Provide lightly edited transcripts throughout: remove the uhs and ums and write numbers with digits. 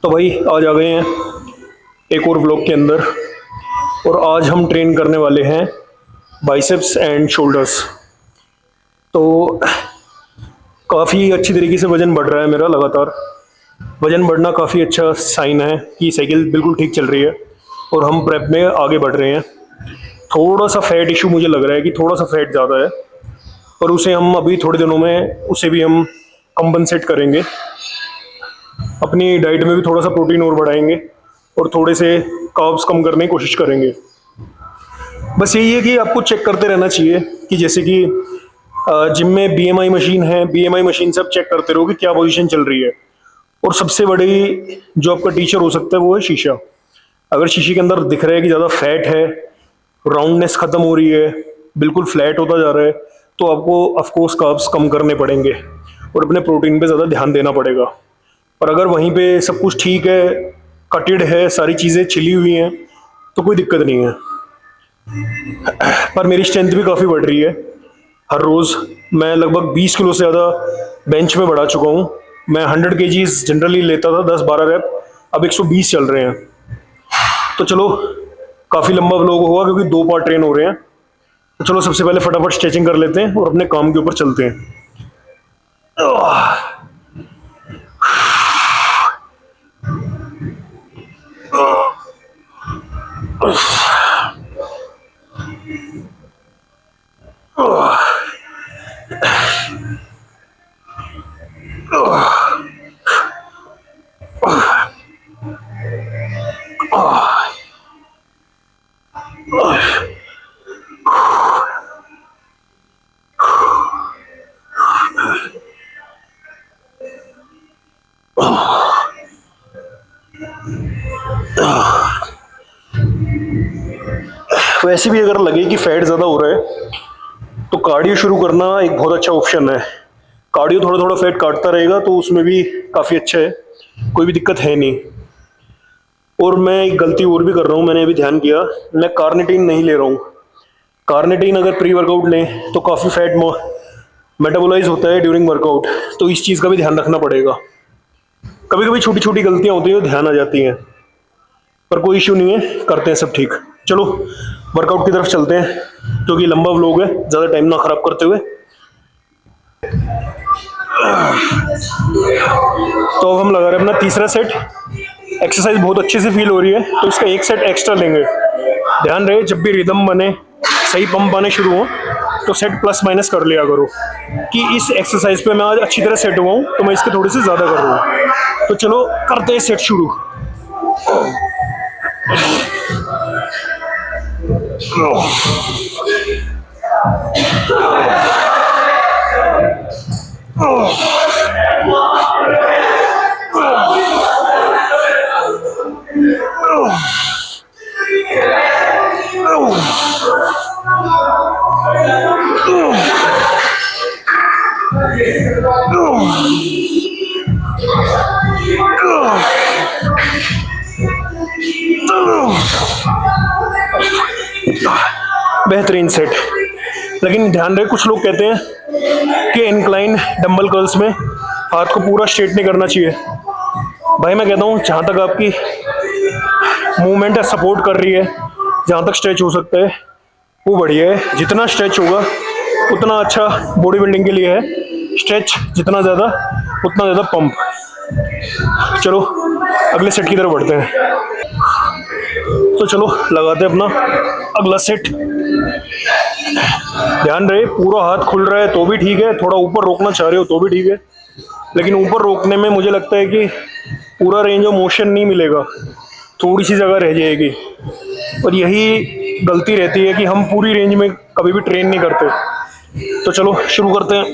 तो भाई आज आ गए हैं एक और व्लॉग के अंदर। और आज हम ट्रेन करने वाले हैं बाइसेप्स एंड शोल्डर्स। तो काफ़ी अच्छी तरीके से वज़न बढ़ रहा है मेरा लगातार। वज़न बढ़ना काफ़ी अच्छा साइन है कि साइकिल बिल्कुल ठीक चल रही है और हम प्रेप में आगे बढ़ रहे हैं। थोड़ा सा फैट इशू मुझे लग रहा है कि थोड़ा सा फैट ज़्यादा है, और उसे हम अभी थोड़े दिनों में उसे भी हम कंपनसेट करेंगे। अपनी डाइट में भी थोड़ा सा प्रोटीन और बढ़ाएंगे और थोड़े से कार्ब्स कम करने की कोशिश करेंगे। बस यही है कि आपको चेक करते रहना चाहिए कि जैसे कि जिम में बीएमआई मशीन है, बीएमआई मशीन से आप चेक करते रहो कि क्या पोजीशन चल रही है। और सबसे बड़ी जो आपका टीचर हो सकता है वो है शीशा। अगर शीशे के अंदर दिख रहा है कि ज़्यादा फैट है, राउंडनेस खत्म हो रही है, बिल्कुल फ्लैट होता जा रहा है, तो आपको ऑफकोर्स कार्ब्स कम करने पड़ेंगे और अपने प्रोटीन पे ज़्यादा ध्यान देना पड़ेगा। और अगर वहीं पे सब कुछ ठीक है, कटेड है, सारी चीज़ें छिली हुई हैं, तो कोई दिक्कत नहीं है। पर मेरी स्ट्रेंथ भी काफ़ी बढ़ रही है। हर रोज़ मैं लगभग 20 किलो से ज़्यादा बेंच में बढ़ा चुका हूँ। मैं 100 केजीज जनरली लेता था, 10-12 रैप, अब 120 चल रहे हैं। तो चलो काफ़ी लंबा व्लॉग होगा क्योंकि 2 पार्ट ट्रेन हो रहे हैं। तो चलो सबसे पहले फटाफट स्ट्रेचिंग कर लेते हैं और अपने काम के ऊपर चलते हैं। वैसे भी अगर लगे कि फैट ज़्यादा हो रहा है तो कार्डियो शुरू करना एक बहुत अच्छा ऑप्शन है। कार्डियो थोड़ा थोड़ा फैट काटता रहेगा तो उसमें भी काफ़ी अच्छा है, कोई भी दिक्कत है नहीं। और मैं एक गलती और भी कर रहा हूँ, मैंने अभी ध्यान किया, मैं कार्निटीन नहीं ले रहा हूँ। कार्निटीन अगर प्री वर्कआउट लें तो काफ़ी फैट मेटाबोलाइज होता है ड्यूरिंग वर्कआउट, तो इस चीज़ का भी ध्यान रखना पड़ेगा। कभी कभी छोटी छोटी गलतियाँ होती हैं जो ध्यान आ जाती हैं, पर कोई इशू नहीं है, करते हैं सब ठीक। चलो वर्कआउट की तरफ चलते हैं क्योंकि लंबा व्लॉग है, ज़्यादा टाइम ना ख़राब करते हुए। तो अब हम लगा रहे हैं अपना तीसरा सेट। एक्सरसाइज बहुत अच्छे से फील हो रही है तो इसका एक सेट एक्स्ट्रा लेंगे। ध्यान रहे जब भी रिदम बने, सही पंप आने शुरू हो तो सेट प्लस माइनस कर लिया करो कि इस एक्सरसाइज पे मैं आज अच्छी तरह सेट हुआ हूँ तो मैं इसके थोड़े से ज़्यादा कर रहा हूँ। तो चलो करते हैं सेट शुरू। बेहतरीन सेट। लेकिन ध्यान रहे कुछ लोग कहते हैं कि इंक्लाइन डंबल कर्ल्स में हाथ को पूरा स्ट्रेट नहीं करना चाहिए। भाई मैं कहता हूँ जहाँ तक आपकी मूवमेंट है सपोर्ट कर रही है, जहाँ तक स्ट्रेच हो सकता है वो बढ़िया है। जितना स्ट्रेच होगा उतना अच्छा बॉडी बिल्डिंग के लिए है। स्ट्रेच जितना ज़्यादा उतना ज़्यादा पंप। चलो अगले सेट की तरफ बढ़ते हैं। तो चलो लगाते हैं अपना अगला सेट। ध्यान रहे पूरा हाथ खुल रहा है तो भी ठीक है, थोड़ा ऊपर रोकना चाह रहे हो तो भी ठीक है, लेकिन ऊपर रोकने में मुझे लगता है कि पूरा रेंज ऑफ मोशन नहीं मिलेगा, थोड़ी सी जगह रह जाएगी। और यही गलती रहती है कि हम पूरी रेंज में कभी भी ट्रेन नहीं करते। तो चलो शुरू करते हैं।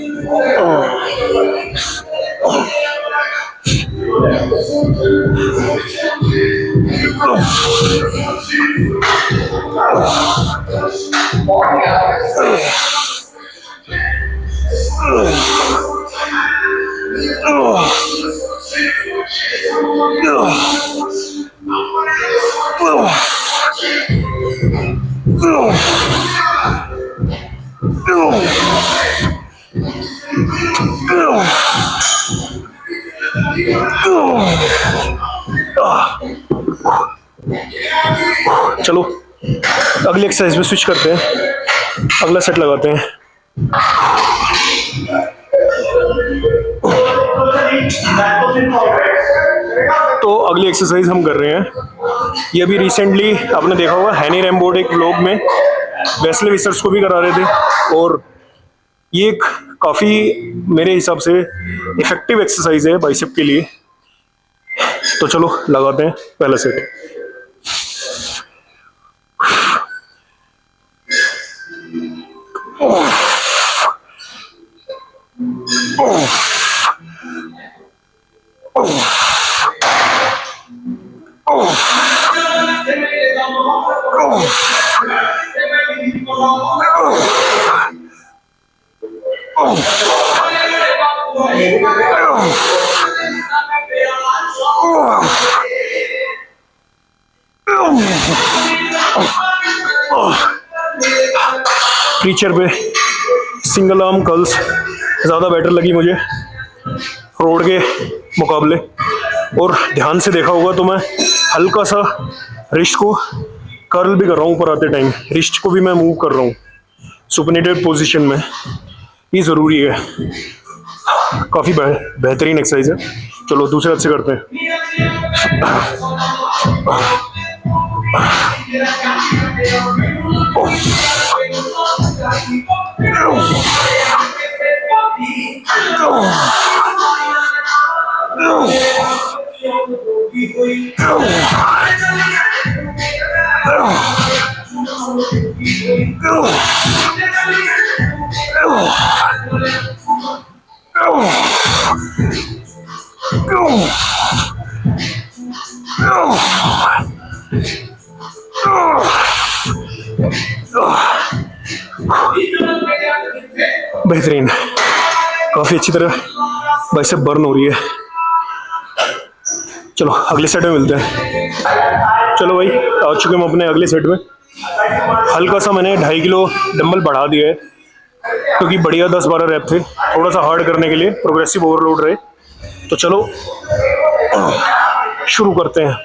चलो अगली एक्सरसाइज में स्विच करते हैं, अगला सेट लगाते हैं। तो अगली एक्सरसाइज हम कर रहे हैं, ये अभी रिसेंटली आपने देखा होगा हैनी रैमबोर्ड एक व्लॉग में वेस्ले विसर्स को भी करा रहे थे, और ये एक काफ़ी मेरे हिसाब से इफेक्टिव एक्सरसाइज है बाइसेप के लिए। तो चलो लगाते हैं पहला सेट। प्रीचर पे सिंगल आर्म कर्ल्स ज़्यादा बेटर लगी मुझे रोड के मुकाबले, और ध्यान से देखा होगा तो मैं हल्का सा रिस्ट को कर्ल भी कर रहा हूँ ऊपर आते टाइम, रिस्ट को भी मैं मूव कर रहा हूँ सुपनेटेड पोजीशन में, ये ज़रूरी है। काफ़ी बेहतरीन एक्सरसाइज है। चलो दूसरे हाथ से करते हैं। बेहतरीन, काफ़ी अच्छी तरह बाइसेप बर्न हो रही है। चलो अगले सेट में मिलते हैं। चलो भाई आ चुके हम अपने अगले सेट में। हल्का सा मैंने 2.5 किलो डंबल बढ़ा दिया है क्योंकि बढ़िया 10-12 रैप थे, थोड़ा सा हार्ड करने के लिए, प्रोग्रेसिव ओवरलोड रहे। तो चलो शुरू करते हैं।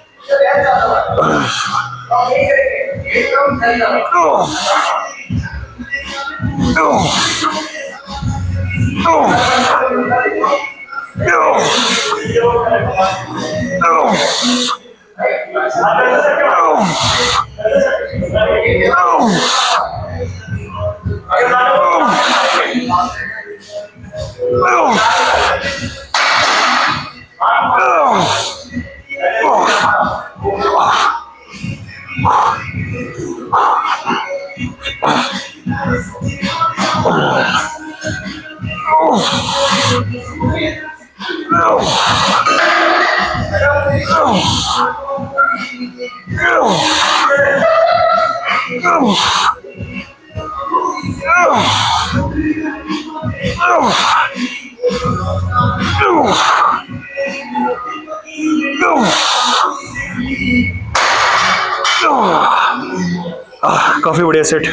काफी बढ़िया सेट,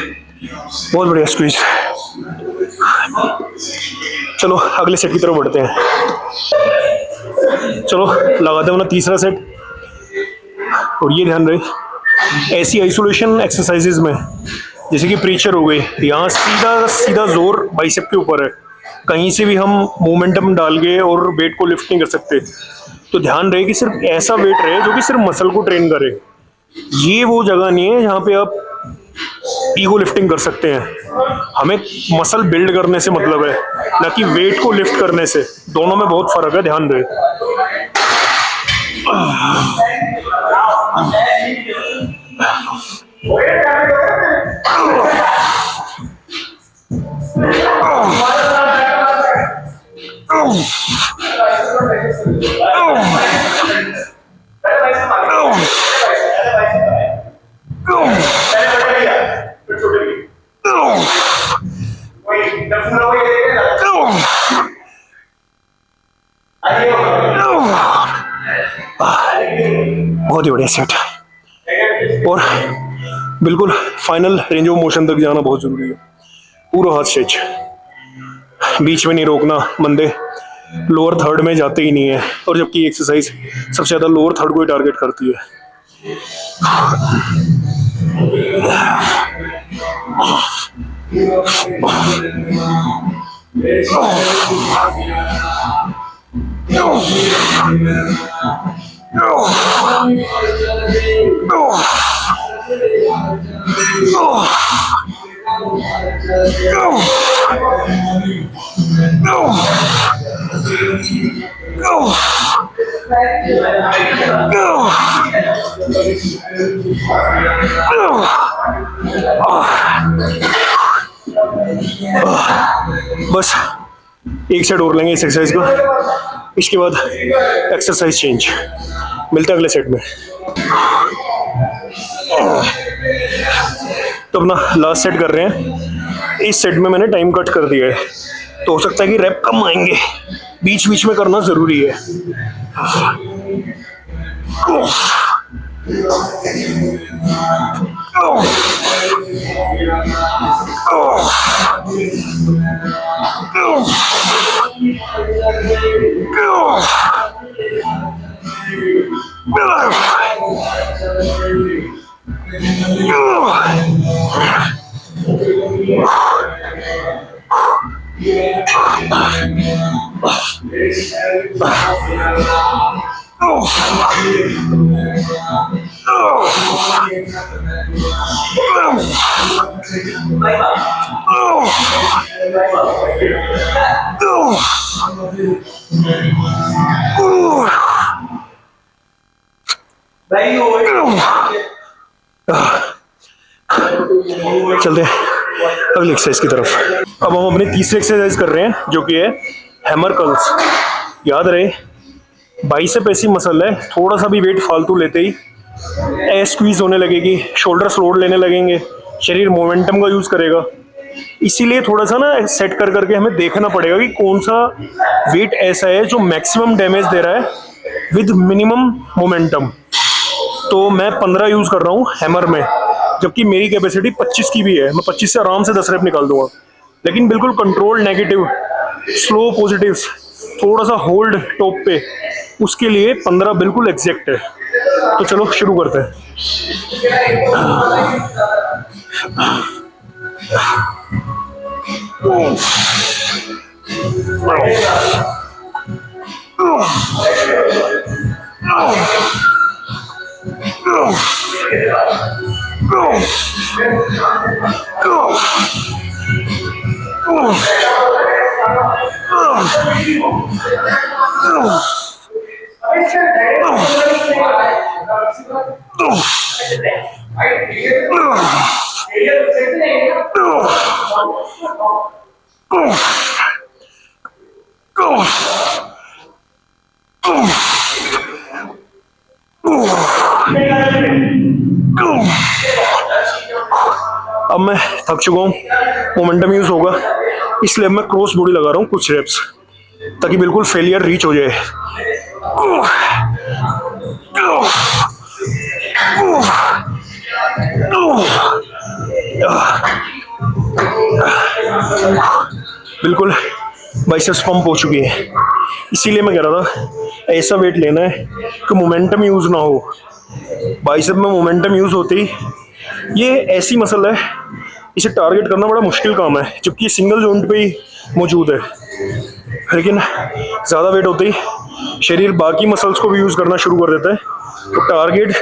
बहुत बढ़िया स्क्वीज। चलो अगले सेट की तरफ बढ़ते हैं। चलो लगाते हैं अपना तीसरा सेट। और ये ध्यान रहे ऐसी आइसोलेशन एक्सरसाइजेज में जैसे कि प्रीचर हो गई, यहाँ सीधा सीधा जोर बाइसेप के ऊपर है, कहीं से भी हम मोमेंटम डाल के और वेट को लिफ्ट नहीं कर सकते। तो ध्यान रहे कि सिर्फ ऐसा वेट रहे जो कि सिर्फ मसल को ट्रेन करे। ये वो जगह नहीं है जहाँ पे आप ईगो लिफ्टिंग कर सकते हैं। हमें मसल बिल्ड करने से मतलब है, ना कि वेट को लिफ्ट करने से। दोनों में बहुत फर्क है, ध्यान रहे। बहुत ही बढ़िया सेट, और बिल्कुल फाइनल रेंज ऑफ मोशन तक जाना बहुत जरूरी है। पूरा हाथ स्ट्रेच, बीच में नहीं रोकना बंदे, लोअर थर्ड में जाते ही नहीं है, और जबकि एक्सरसाइज सबसे ज़्यादा लोअर थर्ड को ही टारगेट करती है। बस एक सेट और लेंगे इस एक्सरसाइज को, इसके बाद एक्सरसाइज चेंज। मिलते हैं अगले सेट में। तो अपना लास्ट सेट कर रहे हैं। इस सेट में मैंने टाइम कट कर दिया है, तो हो सकता है कि रैप कम आएंगे, बीच बीच में करना जरूरी है। चलते हैं अगली एक्सरसाइज की तरफ। अब हम अपनी तीसरी एक्सरसाइज कर रहे हैं, जो कि है हैमर कर्ल्स। याद रहे, बाइसेप ऐसी मसल है, थोड़ा सा भी वेट फालतू लेते ही एस स्क्वीज होने लगेगी, शोल्डर्स लोड लेने लगेंगे, शरीर मोमेंटम का यूज करेगा। इसीलिए थोड़ा सा ना सेट कर करके हमें देखना पड़ेगा कि कौन सा वेट ऐसा है जो मैक्सिमम डैमेज दे रहा है विद मिनिमम मोमेंटम। तो मैं 15 यूज कर रहा हूँ हैमर में, जबकि मेरी कैपेसिटी 25 की भी है। मैं 25 से आराम से 10 रेप निकाल दूंगा, लेकिन बिल्कुल कंट्रोल नेगेटिव, स्लो पॉजिटिव्स, थोड़ा सा होल्ड टॉप पे, उसके लिए 15 बिल्कुल एग्जैक्ट है। तो चलो शुरू करते हैं। अब मैं थक चुका हूँ, मोमेंटम यूज होगा, इसलिए मैं क्रॉस बॉडी लगा रहा हूँ कुछ रेप्स, ताकि बिल्कुल फेलियर रीच हो जाए। बिल्कुल बाइसेप्स पंप हो चुकी है, इसीलिए मैं कह रहा था ऐसा वेट लेना है कि मोमेंटम यूज ना हो। बाइसेप में मोमेंटम यूज होते ही, ये ऐसी मसल है, इसे टारगेट करना बड़ा मुश्किल काम है, जबकि ये सिंगल जॉइंट पे ही मौजूद है। लेकिन ज़्यादा वेट होते ही शरीर बाकी मसल्स को भी यूज़ करना शुरू कर देता है, तो टारगेट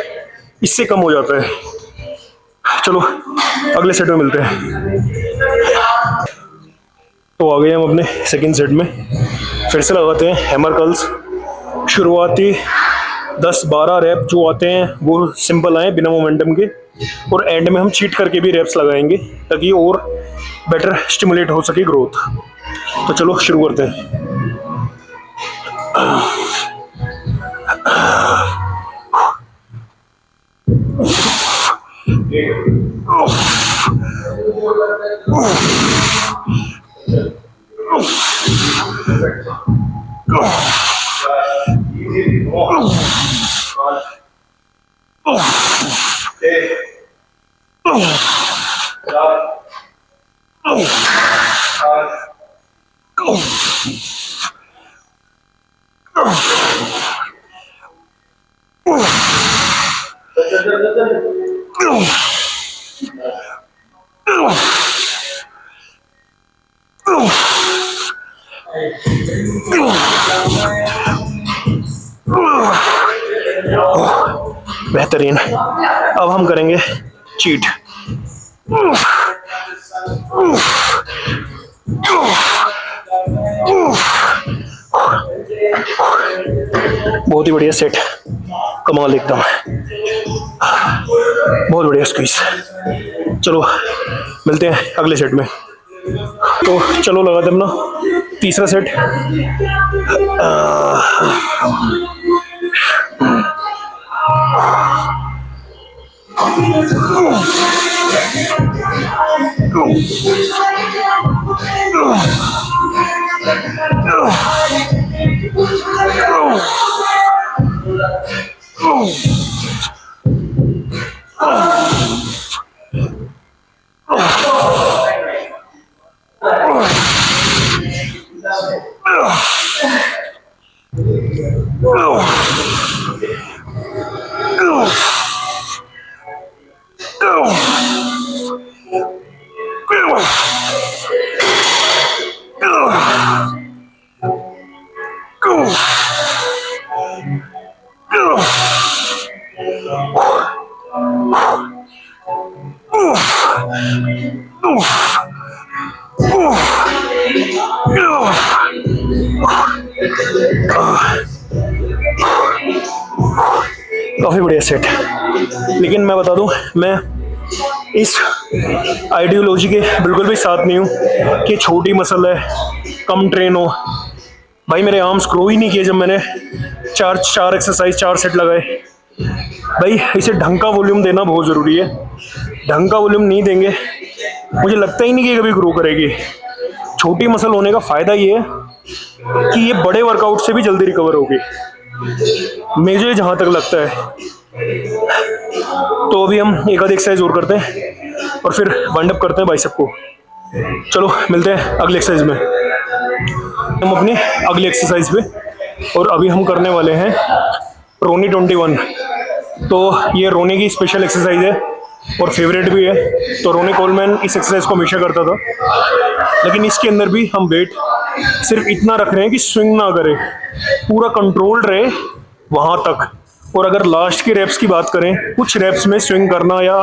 इससे कम हो जाता है। चलो अगले सेट में मिलते हैं। तो आ गए हम अपने सेकंड सेट में, फिर से लगाते हैं हैमर कर्ल्स। शुरुआती 10-12 रैप जो आते हैं वो सिंपल आए बिना मोमेंटम के, और एंड में हम चीट करके भी रैप्स लगाएंगे ताकि और बेटर स्टिमुलेट हो सके ग्रोथ। तो चलो शुरू करते हैं। बेहतरीन। अब हम करेंगे चीट। बहुत ही बढ़िया सेट, कमाल एकदम, बहुत बढ़िया स्क्वीज। चलो मिलते हैं अगले सेट में। तो चलो लगाते हैं अपना तीसरा सेट। काफी बढ़िया सेट। लेकिन मैं बता दूं, मैं इस आइडियोलॉजी के बिल्कुल भी साथ नहीं हूँ कि छोटी मसल है, कम ट्रेन हो। भाई मेरे आर्म्स ग्रो ही नहीं किए जब मैंने चार चार एक्सरसाइज 4 सेट लगाए। भाई इसे ढंग का वॉल्यूम देना बहुत ज़रूरी है। ढंग का वॉल्यूम नहीं देंगे, मुझे लगता ही नहीं कि कभी ग्रो करेगी। छोटी मसल होने का फ़ायदा ये है कि ये बड़े वर्कआउट से भी जल्दी रिकवर होगी, मुझे जहाँ तक लगता है। तो अभी हम एक आध एक्सरसाइज और करते हैं और फिर वाइंड अप करते हैं बाइसेप को। चलो मिलते हैं अगले एक्सरसाइज में, हम अपनी अगली एक्सरसाइज पे। और अभी हम करने वाले हैं रोनी 21। तो ये रोनी की स्पेशल एक्सरसाइज है और फेवरेट भी है। तो रोनी कोलमैन इस एक्सरसाइज को हमेशा करता था, लेकिन इसके अंदर भी हम वेट सिर्फ इतना रख रहे हैं कि स्विंग ना करे, पूरा कंट्रोल्ड रहे वहां तक। और अगर लास्ट की रेप्स की बात करें, कुछ रेप्स में स्विंग करना या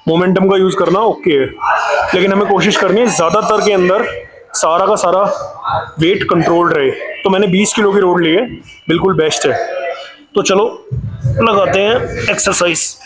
मोमेंटम का यूज करना ओके है, लेकिन हमें कोशिश करनी है ज्यादातर के अंदर सारा का सारा वेट कंट्रोल्ड रहे। तो मैंने 20 किलो की रोड ली है, बिल्कुल बेस्ट है। तो चलो लगाते हैं एक्सरसाइज।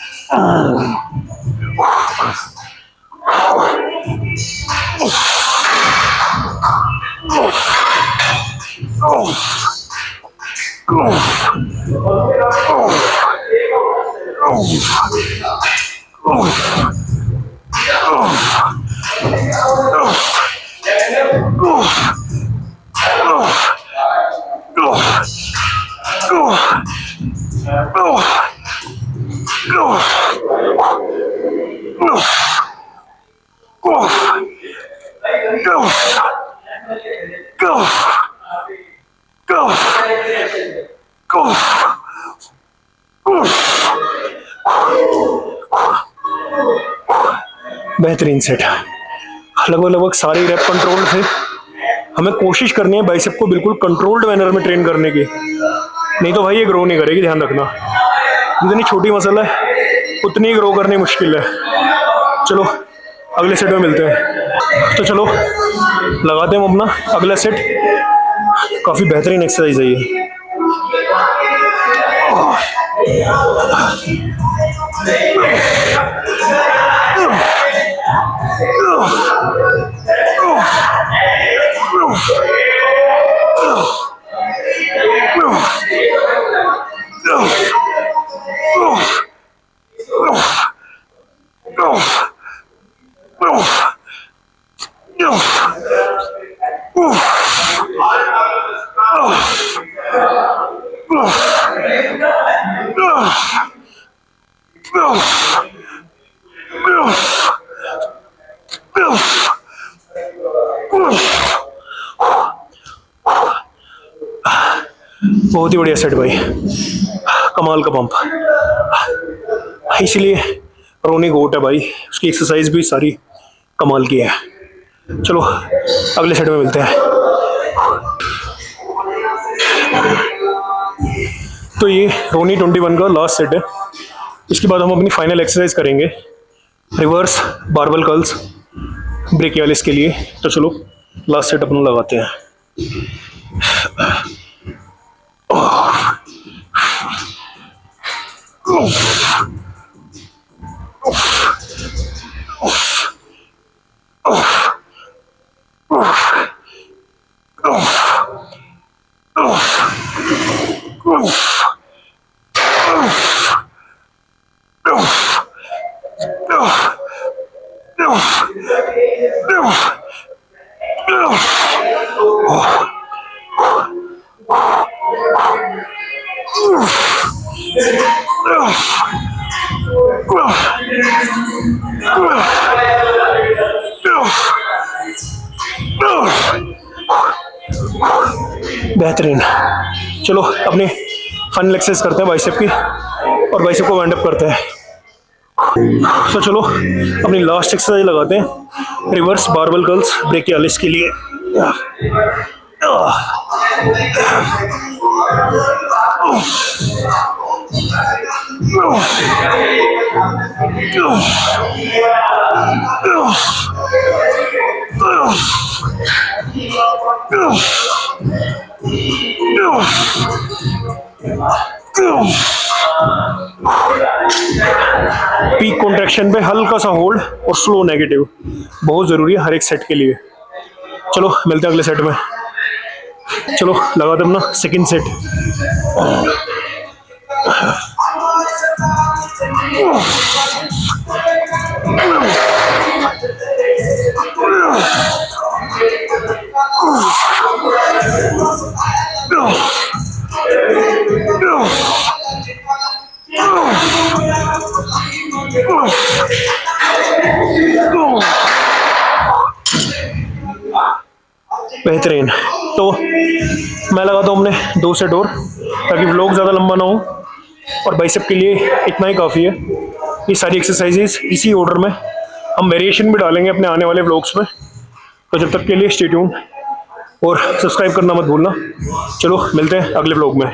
बेहतरीन सेट, लगभग लगभग सारे रैप कंट्रोल थे। हमें कोशिश करनी है बाइसेप को बिल्कुल कंट्रोल्ड मैनर में ट्रेन करने की, नहीं तो भाई ये ग्रो नहीं करेगी, ध्यान रखना। जितनी छोटी मसल है उतनी ही ग्रो करनी मुश्किल है। चलो अगले सेट में मिलते हैं। तो चलो लगाते हैं हम अपना अगला सेट। काफ़ी बेहतरीन एक्सरसाइज है ये। बहुत ही बढ़िया सेट भाई, कमाल का पंप। इसलिए रोनी गोट है भाई, उसकी एक्सरसाइज भी सारी कमाल की है। चलो अगले सेट में मिलते हैं। तो ये रोनी 21 का लास्ट सेट है। इसके बाद हम अपनी फाइनल एक्सरसाइज करेंगे रिवर्स बारबल कर्ल्स ब्रेकियालिस के लिए। तो चलो लास्ट सेट अपना लगाते हैं। बेहतरीन। चलो अपनी फाइनल एक्सरसाइज करते हैं बाइसेप की, और बाइसेप को वाइंड अप करते हैं। तो चलो अपनी लास्ट एक्सरसाइज लगाते हैं रिवर्स बारबल कर्ल्स ब्रेकियालिस के लिए। पीक कॉन्ट्रैक्शन पे हल्का सा होल्ड और स्लो नेगेटिव बहुत जरूरी है हर एक सेट के लिए। चलो मिलते हैं अगले सेट में। चलो लगाते हैं अपना सेकंड सेट। बेहतरीन। तो मैं लगाता हूँ अपने 2 सेट और, ताकि व्लॉग ज़्यादा लंबा ना हो, और बाइसेप के लिए इतना ही काफ़ी है। ये सारी एक्सरसाइजेज इसी ऑर्डर में, हम वेरिएशन भी डालेंगे अपने आने वाले व्लॉग्स में। तो जब तक के लिए स्टे ट्यून और सब्सक्राइब करना मत भूलना। चलो मिलते हैं अगले व्लॉग में।